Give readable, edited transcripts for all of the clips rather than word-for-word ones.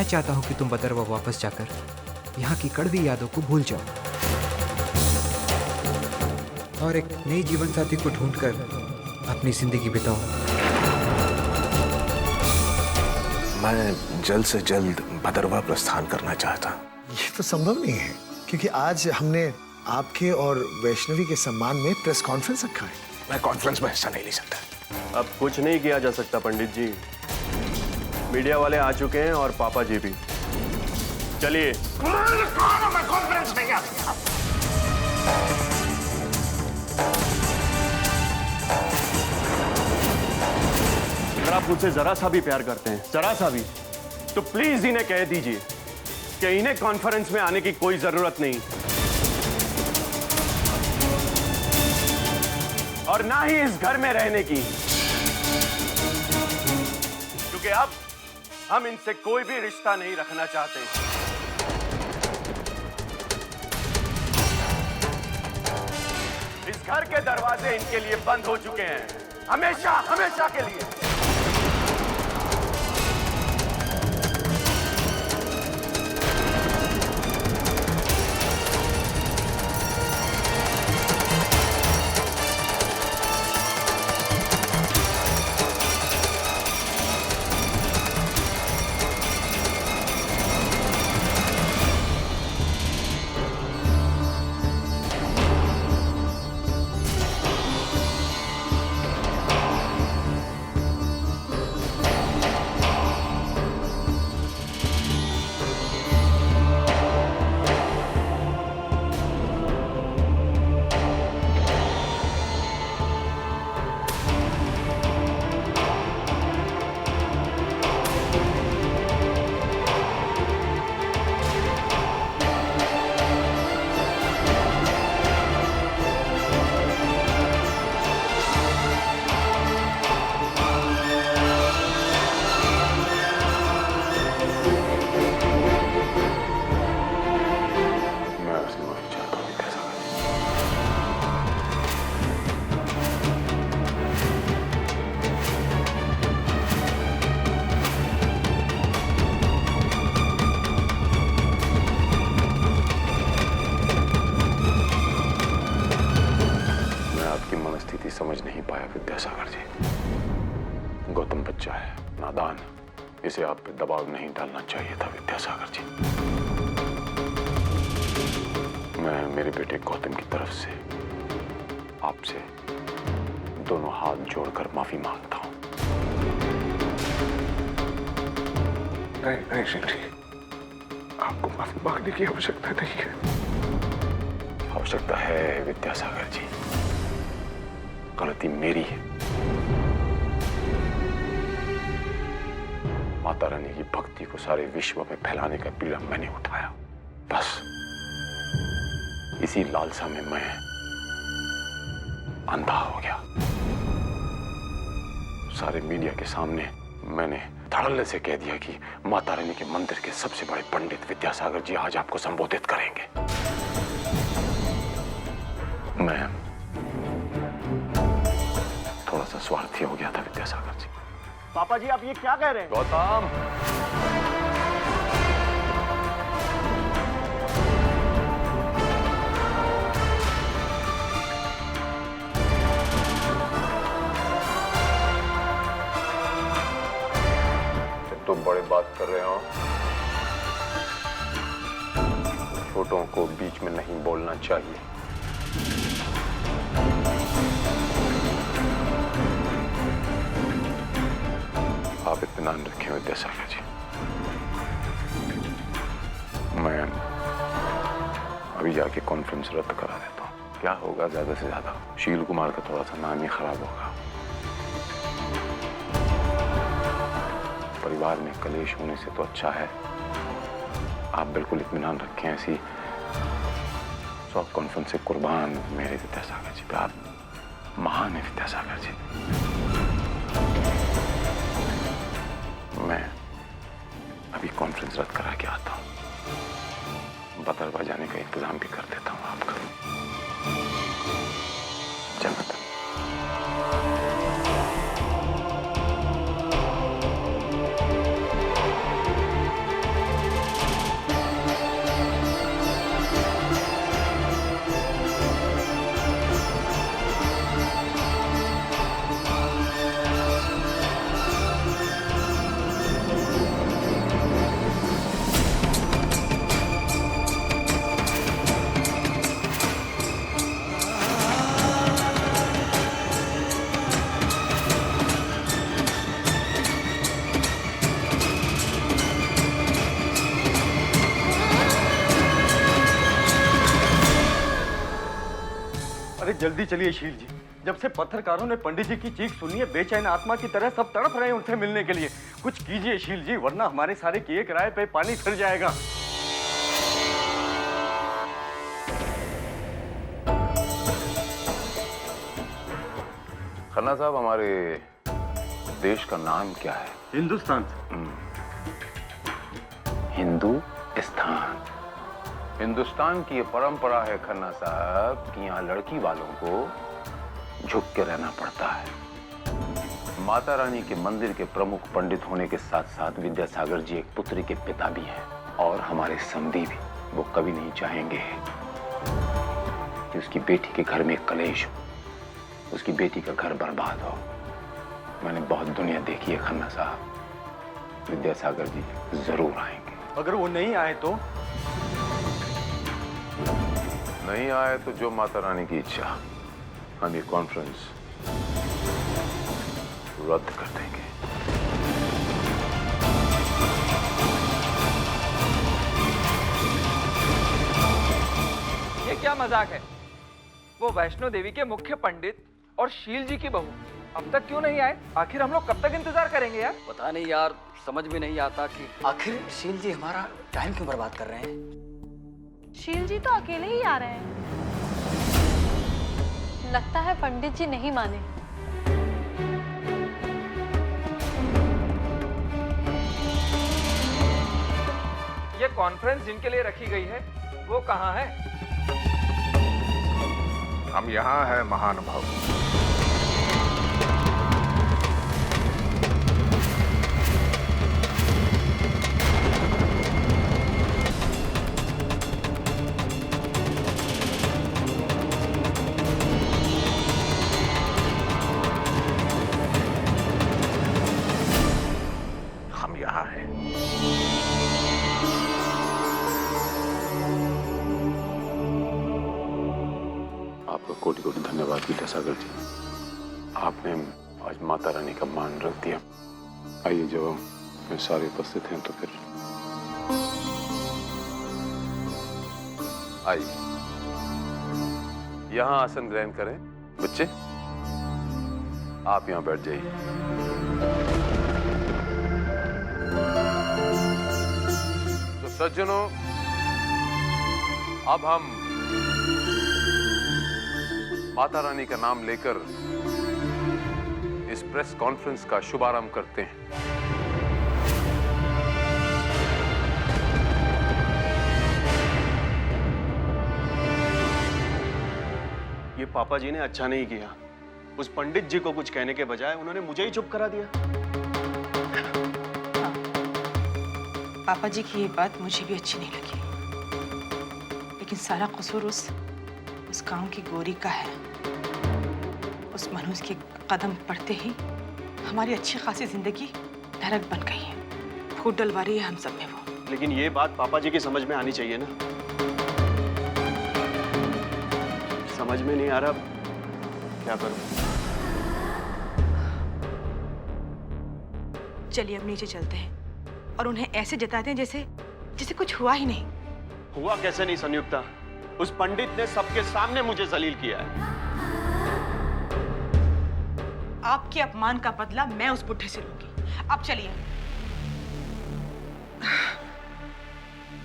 चाहता हूँ कि तुम बदरवा वापस जाकर यहाँ की कड़वी यादों को भूल जाओ और एक नई जीवन साथी को ढूंढकर अपनी जिंदगी बिताओ। मैं जल्द से जल्द भदरवा प्रस्थान करना चाहता। ये तो संभव नहीं है, क्योंकि आज हमने आपके और वैष्णवी के सम्मान में प्रेस कॉन्फ्रेंस रखा है। मैं कॉन्फ्रेंस में हिस्सा नहीं ले सकता। अब कुछ नहीं किया जा सकता पंडित जी, मीडिया वाले आ चुके हैं और पापा जी भी। चलिए। मैं कॉन्फ्रेंस नहीं आ सकता। अगर आप मुझसे जरा सा भी प्यार करते हैं, जरा सा भी, तो प्लीज इन्हें कह दीजिए कि इन्हें कॉन्फ्रेंस में आने की कोई जरूरत नहीं और ना ही इस घर में रहने की, क्योंकि अब हम इनसे कोई भी रिश्ता नहीं रखना चाहते। इस घर के दरवाजे इनके लिए बंद हो चुके हैं, हमेशा हमेशा के लिए। समझ नहीं पाया विद्यासागर जी। गौतम बच्चा है, नादान, इसे आप पे दबाव नहीं डालना चाहिए था विद्यासागर जी। मैं मेरे बेटे गौतम की तरफ से आपसे दोनों हाथ जोड़कर माफी मांगता हूं। नहीं सिंह जी, आपको माफी मांगने की आवश्यकता नहीं है। आवश्यकता है विद्यासागर जी, गलती मेरी है। माता रानी की भक्ति को सारे विश्व में फैलाने का बीड़ा मैंने उठाया, बस इसी लालसा में मैं अंधा हो गया। सारे मीडिया के सामने मैंने धड़ल्ले से कह दिया कि माता रानी के मंदिर के सबसे बड़े पंडित विद्यासागर जी आज आपको संबोधित करेंगे। मैं थोड़ा सा स्वार्थी हो गया था विद्यासागर जी। पापा जी आप ये क्या कह रहे हैं? गौतम, तुम बड़े बात कर रहे हो, छोटों को बीच में नहीं बोलना चाहिए। आप इत्मीनान रखें विद्यासागर जी, मैं अभी जाके कॉन्फ्रेंस रद्द करा देता हूँ। क्या होगा ज्यादा से ज्यादा, शील कुमार का थोड़ा सा नाम ही खराब होगा। परिवार में कलेश होने से तो अच्छा है आप बिल्कुल इत्मीनान रखें। ऐसी शॉर्ट कॉन्फ्रेंस से कुर्बान मेरे विद्यासागर जी पे, आप महान है विद्यासागर जी। मैं अभी कॉन्फ्रेंस रद्द करा के आता हूँ, बदरवा जाने का इंतजाम भी कर देता हूँ आपका। चलता। जल्दी चलिए शील जी। जब से पत्रकारों ने पंडित जी की चीख सुनी है, बेचैन आत्मा की तरह सब तड़प रहे हैं उनसे मिलने के लिए। कुछ कीजिए शील जी, वरना हमारे सारे किए किराए पे पानी फिर जाएगा। खन्ना साहब, हमारे देश का नाम क्या है? हिंदुस्तान। हिंदुस्तान। हिंदुस्तान की ये परंपरा है खन्ना साहब कि यहाँ लड़की वालों को झुक के रहना पड़ता है। माता रानी के मंदिर के प्रमुख पंडित होने के साथ साथ विद्यासागर जी एक पुत्री के पिता भी हैं और हमारे समधी भी। वो कभी नहीं चाहेंगे कि उसकी बेटी के घर में कलेश हो, उसकी बेटी का घर बर्बाद हो। मैंने बहुत दुनिया देखी है खन्ना साहब। विद्यासागर जी जरूर आएंगे। अगर वो नहीं आए तो? नहीं आए तो जो माता रानी की इच्छा, हम ये कॉन्फ्रेंस रद्द कर देंगे। ये क्या मजाक है? वो वैष्णो देवी के मुख्य पंडित और शील जी की बहू अब तक क्यों नहीं आए? आखिर हम लोग कब तक इंतजार करेंगे यार? पता नहीं यार, समझ में नहीं आता कि आखिर शील जी हमारा टाइम क्यों बर्बाद कर रहे हैं। शील जी तो अकेले ही आ रहे हैं। लगता है पंडित जी नहीं माने। ये कॉन्फ्रेंस जिनके लिए रखी गई है वो कहाँ है? हम यहाँ हैं महानुभाव। हम यहाँ हैं। आपका कोटि कोटि धन्यवाद विद्यासागर जी। आपने आज माता रानी का मान रख दिया। आइए, जब हम सारे उपस्थित हैं तो फिर आइए यहाँ आसन ग्रहण करें। बच्चे, आप यहाँ बैठ जाइए। तो सज्जनों, अब हम माता रानी का नाम लेकर इस प्रेस कॉन्फ्रेंस का शुभारंभ करते हैं। ये पापा जी ने अच्छा नहीं किया। उस पंडित जी को कुछ कहने के बजाय उन्होंने मुझे ही चुप करा दिया। पापा जी की ये बात मुझे भी अच्छी नहीं लगी, लेकिन सारा कसूर उस गांव की गोरी का है। उस मनुष्य के कदम पड़ते ही हमारी अच्छी खासी जिंदगी नरक बन गई है। फूट डलवा रही है हम सब में वो। लेकिन ये बात पापा जी की समझ में आनी चाहिए ना। समझ में नहीं आ रहा, क्या करूं? चलिए अब नीचे चलते हैं और उन्हें ऐसे जताते हैं जैसे जैसे कुछ हुआ ही नहीं। हुआ कैसे नहीं संयुक्ता? उस पंडित ने सबके सामने मुझे जलील किया है। आपके अपमान का बदला मैं उस बुढ़े से लूंगी। अब चलिए।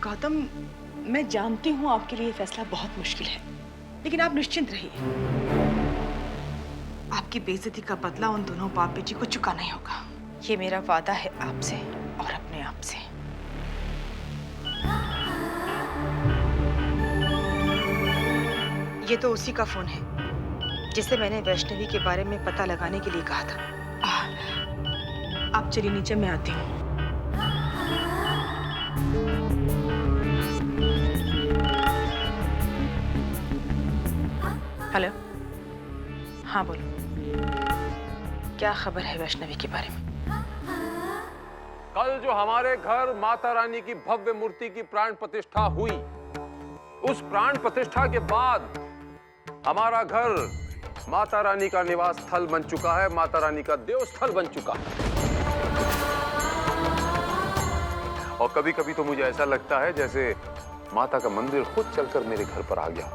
गौतम, मैं जानती हूं आपके लिए फैसला बहुत मुश्किल है, लेकिन आप निश्चिंत रहिए। आपकी बेइज्जती का बदला उन दोनों बाप बेटी को चुकाना ही होगा। ये मेरा वादा है आपसे और अपने आप से। ये तो उसी का फोन है जिसे मैंने वैष्णवी के बारे में पता लगाने के लिए कहा था। आप चलिए नीचे, मैं आती हूँ। हेलो, हाँ बोलो, क्या खबर है वैष्णवी के बारे में? कल जो हमारे घर माता रानी की भव्य मूर्ति की प्राण प्रतिष्ठा हुई, उस प्राण प्रतिष्ठा के बाद हमारा घर माता रानी का निवास स्थल बन चुका है, माता रानी का देव स्थल बन चुका है। और कभी कभी तो मुझे ऐसा लगता है जैसे माता का मंदिर खुद चलकर मेरे घर पर आ गया।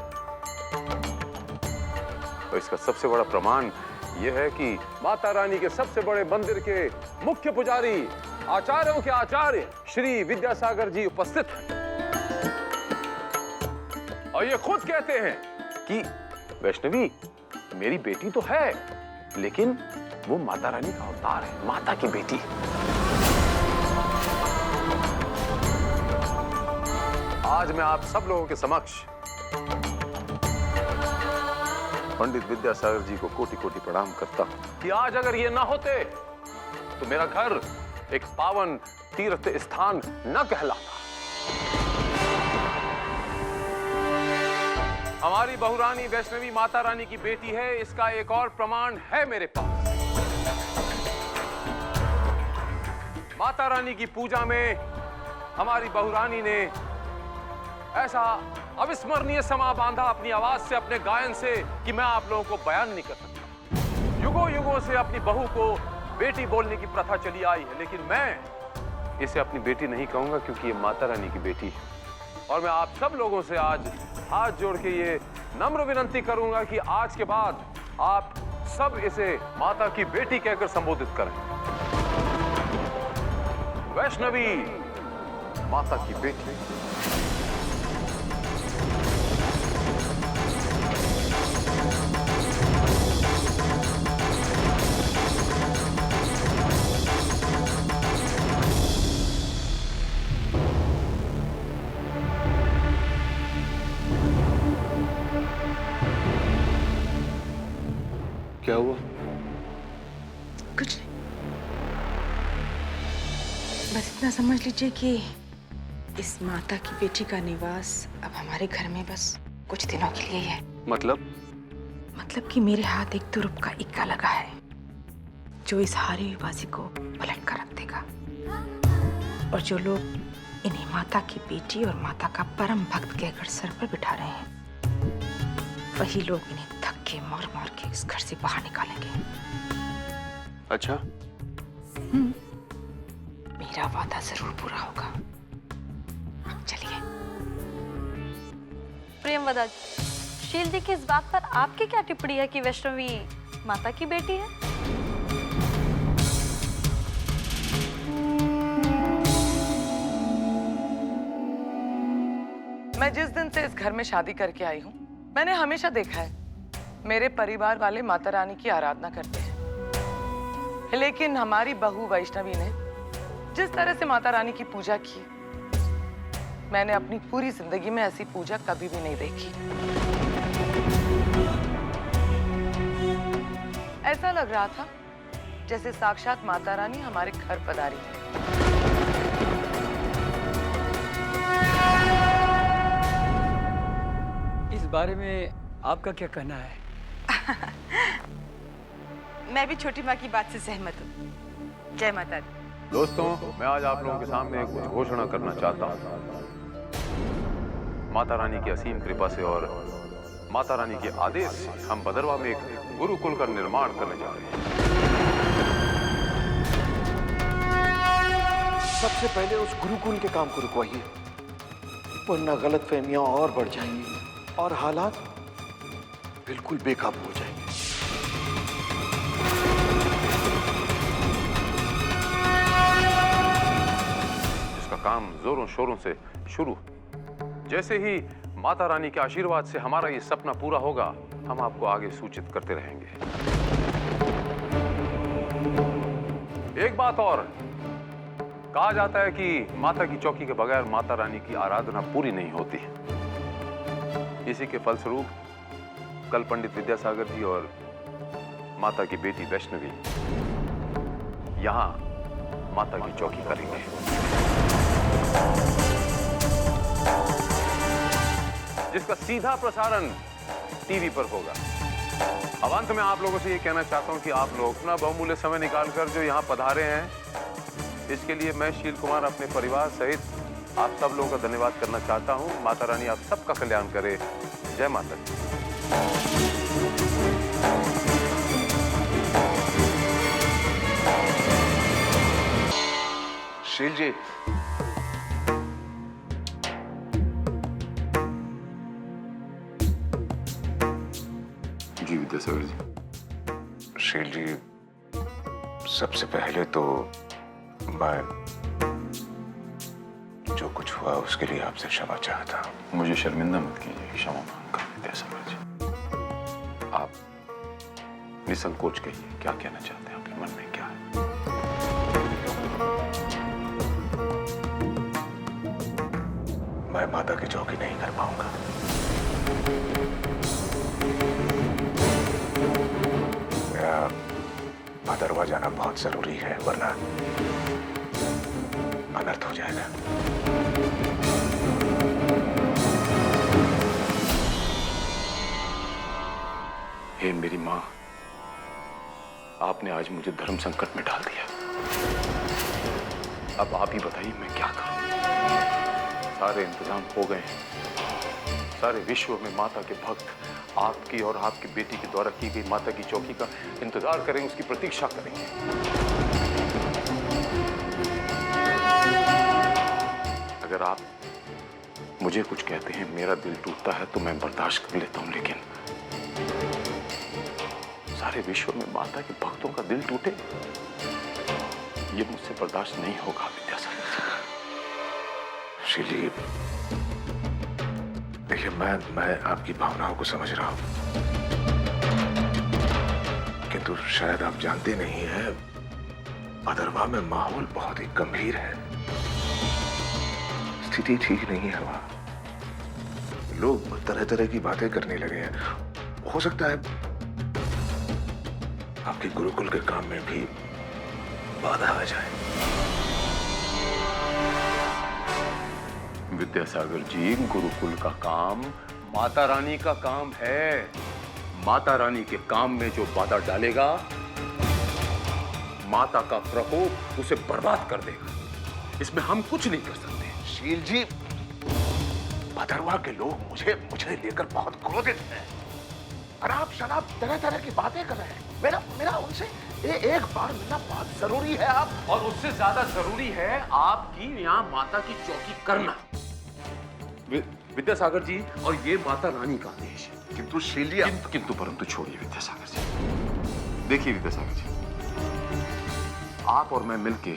और इसका सबसे बड़ा प्रमाण यह है कि माता रानी के सबसे बड़े मंदिर के मुख्य पुजारी, आचार्यों के आचार्य श्री विद्यासागर जी उपस्थित हैं और ये खुद कहते हैं कि वैष्णवी मेरी बेटी तो है, लेकिन वो माता रानी का अवतार है, माता की बेटी। आज मैं आप सब लोगों के समक्ष पंडित विद्यासागर जी को कोटि कोटि प्रणाम करता हूं कि आज अगर ये ना होते तो मेरा घर एक पावन तीर्थ स्थान न कहलाता। हमारी बहुरानी वैष्णवी माता रानी की बेटी है, इसका एक और प्रमाण है मेरे पास। माता रानी की पूजा में हमारी बहुरानी ने ऐसा अविस्मरणीय समा बांधा अपनी आवाज से, अपने गायन से, कि मैं आप लोगों को बयान नहीं कर सकता। युगों युगों से अपनी बहू को बेटी बोलने की प्रथा चली आई है, लेकिन मैं इसे अपनी बेटी नहीं कहूंगा क्योंकि ये माता रानी की बेटी है। और मैं आप सब लोगों से आज हाथ जोड़ के ये नम्र विनंती करूंगा कि आज के बाद आप सब इसे माता की बेटी कहकर संबोधित करें। वैष्णवी माता की बेटी। क्या हुआ? कुछ नहीं, बस इतना समझ लीजिए कि इस माता की बेटी का निवास अब हमारे घर में बस कुछ दिनों के लिए ही है। मतलब कि मेरे हाथ एक तुरुप का इक्का लगा है जो इस हारी हुई बाजी को पलट कर रख देगा, और जो लोग इन्हें माता की बेटी और माता का परम भक्त कहकर सर पर बिठा रहे हैं, वही लोग इन्हें धक्के मार मार के इस घर से बाहर निकालेंगे। अच्छा, मेरा वादा जरूर पूरा होगा। अब चलिए। प्रियंवदा, शील जी की इस बात पर आपकी क्या टिप्पणी है कि वैष्णवी माता की बेटी है? मैं जिस दिन से इस घर में शादी करके आई हूँ, मैंने हमेशा देखा है मेरे परिवार वाले माता रानी की आराधना करते हैं, लेकिन हमारी बहू वैष्णवी ने जिस तरह से माता रानी की पूजा की, मैंने अपनी पूरी जिंदगी में ऐसी पूजा कभी भी नहीं देखी। ऐसा लग रहा था जैसे साक्षात माता रानी हमारे घर पधारी है। इस बारे में आपका क्या कहना है? मैं भी छोटी माँ की बात से सहमत हूँ। जय माता दी। दोस्तों, मैं आज आप लोगों के सामने कुछ घोषणा करना चाहता हूँ। माता रानी की असीम कृपा से और माता रानी के आदेश से हम भदरवा में एक गुरुकुल का निर्माण करने जा रहे हैं। सबसे पहले उस गुरुकुल के काम को रुकवाइए, वरना गलतफहमियां और बढ़ जाएंगी और हालात बिल्कुल बेकाबू हो जाएंगे। इसका काम जोरों शोरों से शुरू। जैसे ही माता रानी के आशीर्वाद से हमारा ये सपना पूरा होगा, हम आपको आगे सूचित करते रहेंगे। एक बात और, कहा जाता है कि माता की चौकी के बगैर माता रानी की आराधना पूरी नहीं होती। इसी के फलस्वरूप कल पंडित विद्यासागर जी और माता की बेटी वैष्णवी यहां माता की चौकी करेंगे। जिसका सीधा प्रसारण टीवी पर होगा। अब अंत में आप लोगों से ये कहना चाहता हूं कि आप लोग अपना बहुमूल्य समय निकालकर जो यहां पधारे हैं, इसके लिए मैं शील कुमार अपने परिवार सहित आप सब लोगों का धन्यवाद करना चाहता हूं। माता रानी आप सबका कल्याण करे। जय माता दी। शील जी, जी विद्यासागर सबसे पहले तो मैं जो कुछ हुआ उसके लिए आपसे क्षमा चाहता हूँ। मुझे शर्मिंदा मत कीजिए, क्षमा मांगकर विद्यासागर जी। आप निसंकोच कहिए, क्या कहना चाहते हैं, आपके मन में क्या है? मैं माता की चौकी नहीं कर पाऊंगा। मेरा भदरवा जाना बहुत जरूरी है, वरना अनर्थ हो जाएगा। हे मेरी माँ, आपने आज मुझे धर्म संकट में डाल दिया। अब आप ही बताइए मैं क्या करूं? सारे इंतजाम हो गए हैं। सारे विश्व में माता के भक्त आपकी और आपकी बेटी के द्वारा की गई माता की चौकी का इंतजार करेंगे, उसकी प्रतीक्षा करेंगे। अगर आप मुझे कुछ कहते हैं, मेरा दिल टूटता है तो मैं बर्दाश्त कर लेता हूं, लेकिन सारे विश्व में माता के भक्तों का दिल टूटे, ये मुझसे बर्दाश्त नहीं होगा विद्यासागर शीली, देखिए मैं आपकी भावनाओं को समझ रहा हूं, किंतु शायद आप जानते नहीं हैं, भदरवा में माहौल बहुत ही गंभीर है। स्थिति ठीक नहीं है वहां। लोग तरह तरह की बातें करने लगे हैं। हो सकता है आपके गुरुकुल के काम में भी बाधा आ जाए। विद्यासागर जी, गुरुकुल का काम माता रानी का काम है। माता रानी के काम में जो बाधा डालेगा, माता का प्रकोप उसे बर्बाद कर देगा। इसमें हम कुछ नहीं कर सकते। शील जी, भदरवा के लोग मुझे लेकर बहुत क्रोधित हैं। अनाप शनाप तरह तरह की बातें कर रहे हैं। मेरा उनसे एक बार मिलना बहुत जरूरी है। आप और उससे ज्यादा जरूरी है आपकी यहाँ माता की चौकी करना। विद्यासागर जी, और ये माता रानी का आदेश है। किंतु शील जी, किंतु परंतु छोड़िए विद्यासागर जी। देखिए विद्यासागर जी, आप और मैं मिलके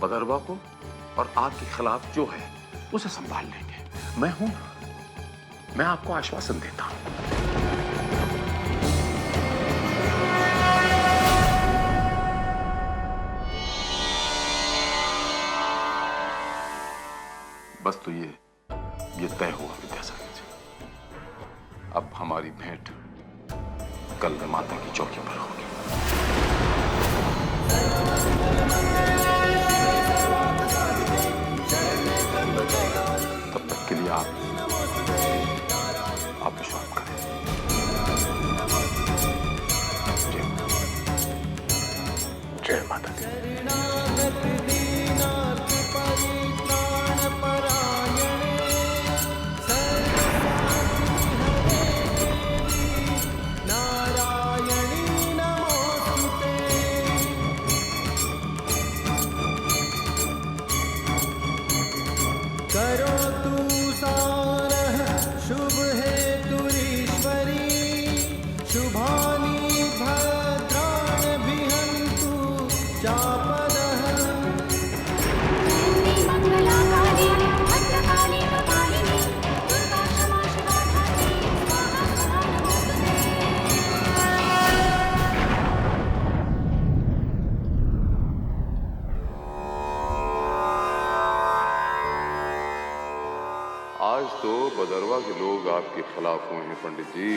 भदरवा को और आपके खिलाफ जो है उसे संभाल लेंगे। मैं हूं ना, मैं आपको आश्वासन देता हूं। बस तो ये तय हुआ विद्यासागर जी। अब हमारी भेंट कल माता की चौकी पर होगी। तब तक के लिए आप विश्राम करें। जय माता दी। आज तो भदरवा के लोग आपके खिलाफ हुए हैं पंडित जी।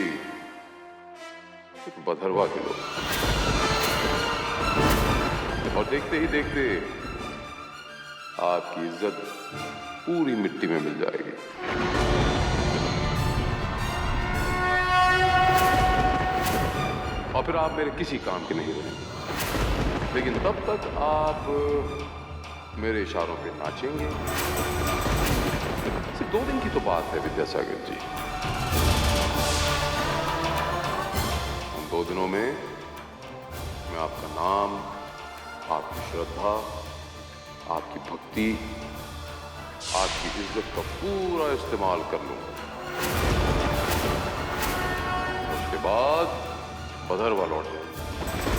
भदरवा के लोग, और देखते ही देखते आपकी इज्जत पूरी मिट्टी में मिल जाएगी। और फिर आप मेरे किसी काम के नहीं रहेंगे। लेकिन तब तक आप मेरे इशारों पे नाचेंगे। सिर्फ 2 दिन की तो बात है विद्यासागर जी। उन 2 दिनों में मैं आपका नाम, आपकी श्रद्धा, आपकी भक्ति, आपकी इज्जत का पूरा इस्तेमाल कर लूंगा। उसके बाद भदरवा लौट जाऊंगा।